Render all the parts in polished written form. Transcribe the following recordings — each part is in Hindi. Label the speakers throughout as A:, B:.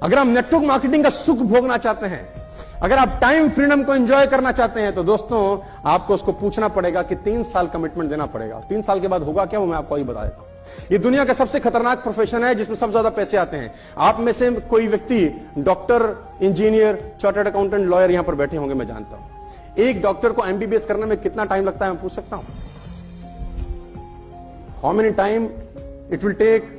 A: अगर आप नेटवर्क मार्केटिंग का सुख भोगना चाहते हैं, अगर आप टाइम फ्रीडम को एंजॉय करना चाहते हैं, तो दोस्तों आपको उसको पूछना पड़ेगा कि 3 साल कमिटमेंट देना पड़ेगा। 3 साल के बाद होगा क्या, वो मैं आपको ही बता देता हूं। ये दुनिया का सबसे खतरनाक प्रोफेशन है जिसमें सबसे ज्यादा पैसे आते हैं। आप में से कोई व्यक्ति doctor, engineer, chartered accountant, lawyer यहां पर बैठे होंगे, मैं जानता हूं। एक डॉक्टर को एमबीबीएस करने में कितना टाइम लगता है, मैं पूछ सकता हूं? How many time it will take?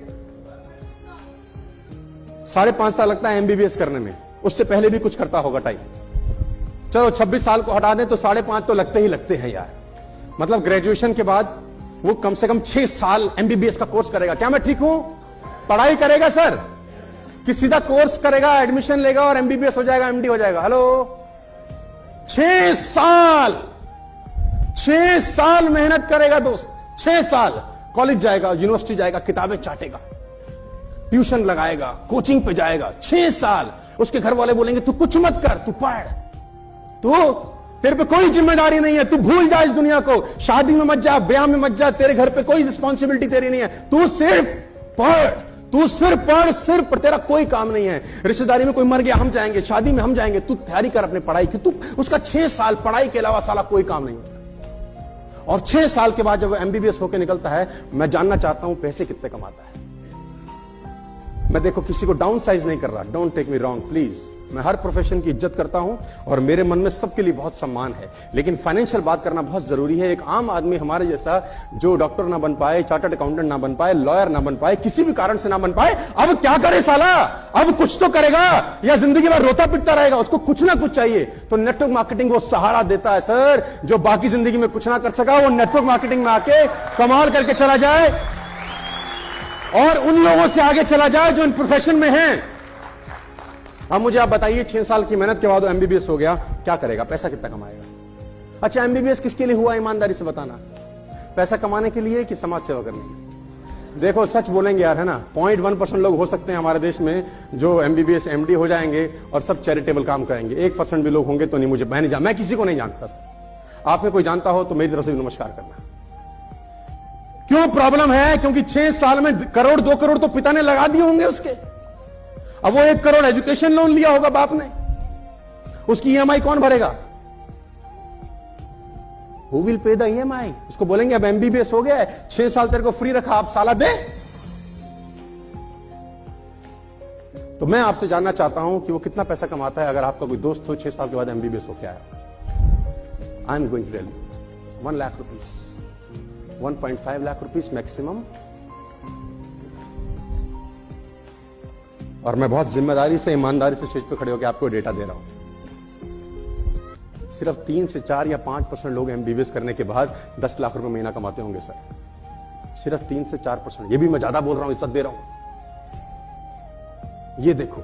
A: 5.5 साल लगता है एमबीबीएस करने में। उससे पहले भी कुछ करता होगा टाइम। चलो 26 साल को हटा दें तो 5.5 तो लगते ही लगते हैं यार। मतलब ग्रेजुएशन के बाद वो कम से कम 6 साल एमबीबीएस का कोर्स करेगा। क्या मैं ठीक हूं? पढ़ाई करेगा सर कि सीधा कोर्स करेगा, एडमिशन लेगा और एमबीबीएस हो जाएगा, एमडी हो जाएगा? हेलो, 6 साल 6 साल मेहनत करेगा दोस्त। 6 साल कॉलेज जाएगा, यूनिवर्सिटी जाएगा, किताबें चाटेगा, ट्यूशन लगाएगा, कोचिंग पे जाएगा। 6 साल उसके घर वाले बोलेंगे तू कुछ मत कर, तू पढ़, तू तेरे पे कोई जिम्मेदारी नहीं है, तू भूल जा इस दुनिया को, शादी में मत जा, ब्याह में मत जा, तेरे घर पे कोई रिस्पॉन्सिबिलिटी तेरी नहीं है, तू सिर्फ पढ़, तू सिर्फ पढ़, सिर्फ तेरा कोई काम नहीं है। रिश्तेदारी में कोई मर गया, हम जाएंगे, शादी में हम जाएंगे, तू तैयारी कर अपनी पढ़ाई की। तू उसका 6 साल पढ़ाई के अलावा साला कोई काम नहीं होता। और 6 साल के बाद जब एमबीबीएस होकर निकलता है, मैं जानना चाहता हूं पैसे कितने कमाता है। मैं देखो किसी को डाउन साइज नहीं कर रहा, don't take me wrong please. मैं हर प्रोफेशन की इज्जत करता हूं और मेरे मन में सबके लिए बहुत सम्मान है, लेकिन फाइनेंशियल बात करना बहुत जरूरी है। एक आम आदमी हमारे जैसा जो डॉक्टर ना बन पाए, चार्टर्ड अकाउंटेंट ना बन पाए, लॉयर ना बन पाए, किसी भी कारण से ना बन पाए, अब क्या करे साला? अब कुछ तो करेगा या जिंदगी भर रोता पिटता रहेगा? उसको कुछ ना कुछ चाहिए। तो नेटवर्क मार्केटिंग वो सहारा देता है सर। जो बाकी जिंदगी में कुछ ना कर सका, वो नेटवर्क मार्केटिंग में आके कमाल करके चला जाए और उन लोगों से आगे चला जाए जो इन प्रोफेशन में हैं। अब मुझे आप बताइए, 6 साल की मेहनत के बाद एमबीबीएस हो गया, क्या करेगा? पैसा कितना कमाएगा? अच्छा, एमबीबीएस किसके लिए हुआ, ईमानदारी से बताना? पैसा कमाने के लिए कि समाज सेवा करने के लिए? देखो सच बोलेंगे यार, है ना, 0.1% लोग हो सकते हैं हमारे देश में जो एमबीबीएस एमडी हो जाएंगे और सब चैरिटेबल काम करेंगे। 1% भी लोग होंगे तो नहीं, मुझे मैं किसी को नहीं जानता सर। आप में कोई जानता हो तो मेरी तरफ से भी नमस्कार करना। क्यों प्रॉब्लम है? क्योंकि 6 साल में करोड़ 2 करोड़ तो पिता ने लगा दिए होंगे उसके। अब वो 1 करोड़ एजुकेशन लोन लिया होगा बाप ने, उसकी ईएमआई कौन भरेगा? Who will pay the EMI? उसको बोलेंगे अब एमबीबीएस हो गया है, 6 साल तेरे को फ्री रखा, आप साला दे। तो मैं आपसे जानना चाहता हूं कि वो कितना पैसा कमाता है। अगर आपका कोई दोस्त हो 6 साल के बाद एमबीबीएस हो क्या है, I am going to tell you, 1 lakh rupees, 1.5 lakh rupees maximum. और मैं बहुत जिम्मेदारी से, ईमानदारी से स्टेज पे खड़े होकर आपको डेटा दे रहा हूं। सिर्फ 3 से 4 या 5% लोग एमबीबीएस करने के बाद 10 लाख रुपए महीना कमाते होंगे सर। सिर्फ 3 से 4%। ये भी मैं ज्यादा बोल रहा हूं, इज्जत दे रहा हूं। ये देखो,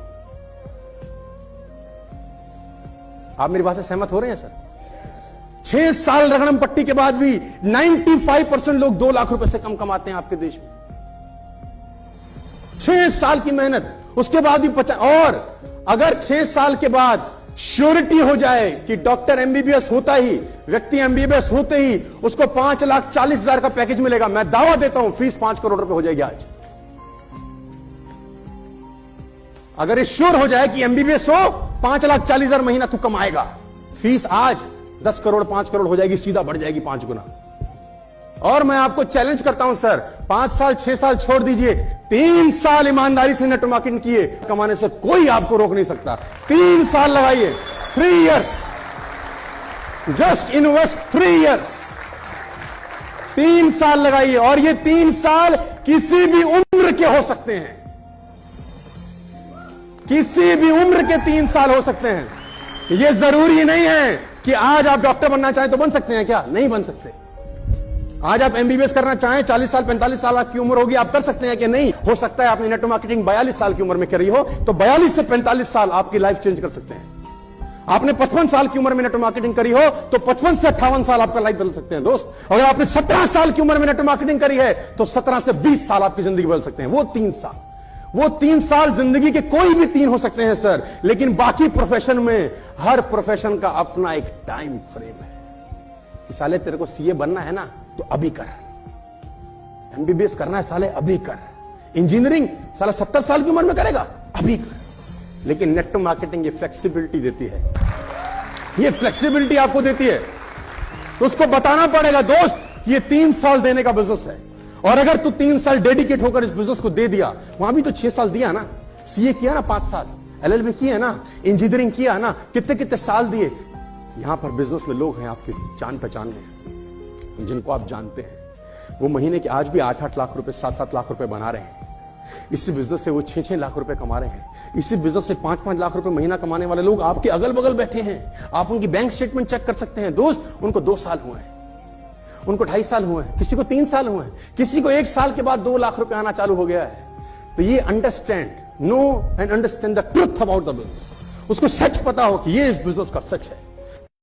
A: आप मेरी बात से सहमत हो रहे हैं सर? 6 साल रगड़म पट्टी के बाद भी 95% लोग 2 लाख रुपए से कम कमाते हैं आपके देश में। 6 साल की मेहनत, उसके बाद भी 50। और अगर 6 साल के बाद श्योरिटी हो जाए कि डॉक्टर एमबीबीएस होता ही, व्यक्ति एमबीबीएस होते ही उसको 5,40,000 का पैकेज मिलेगा, मैं दावा देता हूं फीस 5 करोड़ रुपए हो जाएगी आज। अगर ये श्योर हो जाए कि एमबीबीएस हो, 5,40,000 महीना तू कमाएगा, फीस आज 10 करोड़ 5 करोड़ हो जाएगी, सीधा बढ़ जाएगी 5 गुना। और मैं आपको चैलेंज करता हूं सर, 5 साल 6 साल छोड़ दीजिए, 3 साल ईमानदारी से नेटवर्क मार्केटिंग किए, कमाने से कोई आपको रोक नहीं सकता। 3 साल लगाइए, 3 इयर्स, जस्ट इन्वेस्ट 3 इयर्स, 3 साल लगाइए। और ये 3 साल किसी भी उम्र के हो सकते हैं, किसी भी उम्र के 3 साल हो सकते हैं। ये जरूरी नहीं है कि आज आप डॉक्टर बनना चाहें तो बन सकते हैं, क्या नहीं बन सकते? आज आप एमबीबीएस करना चाहें, 40 साल 45 साल आपकी उम्र होगी, आप कर सकते हैं कि नहीं? हो सकता है आपने नेटवर्क मार्केटिंग 42 साल की उम्र में करी हो, तो 42 से 45 साल आपकी लाइफ चेंज कर सकते हैं। आपने 55 साल की उम्र में नेटवर्क मार्केटिंग करी हो तो 55 से 58 साल आपका लाइफ बदल सकते हैं दोस्त। अगर आपने 17 साल की उम्र में नेटवर्क मार्केटिंग करी है तो 17 से 20 साल आपकी जिंदगी बदल सकते हैं। वो 3 साल जिंदगी के कोई भी 3 हो सकते हैं सर, लेकिन बाकी प्रोफेशन में हर प्रोफेशन का अपना एक टाइम फ्रेम है कि साले तेरे को सीए बनना है ना तो अभी कर, एमबीबीएस करना है साले अभी कर, इंजीनियरिंग साला 70 साल की उम्र में करेगा, अभी कर, लेकिन नेटवर्क मार्केटिंग ये फ्लेक्सिबिलिटी देती है, ये फ्लेक्सिबिलिटी आपको देती है। तो उसको बताना पड़ेगा दोस्त, ये 3 साल देने का बिजनेस है, और अगर तू 3 साल डेडिकेट होकर इस बिजनेस को दे दिया, वहां भी तो 6 साल दिया ना, सीए किया ना 5 साल, एलएलबी किया ना, इंजीनियरिंग किया ना, कितने कितने साल दिए। यहां पर बिजनेस में लोग हैं आपके जान पहचान में, जिनको आप जानते हैं, वो महीने के आज भी 8-8 लाख रुपए, 7-7 लाख रुपए बना रहे हैं। इसी बिजनेस से वो 6-6 लाख रुपए कमा रहे हैं। इसी बिजनेस से 5-5 लाख रुपए महीना कमाने वाले लोग आपके अगल बगल बैठे हैं। आप उनकी बैंक स्टेटमेंट चेक कर सकते हैं दोस्त, उनको 2 साल हुए हैं, उनको 2.5 साल हुए हैं, किसी को 3 साल हुए हैं, किसी को 1 साल के बाद 2 लाख रुपए आना चालू हो गया है। तो ये understand, no and understand the truth about the business, उसको सच पता हो कि ये इस बिजनेस का सच है।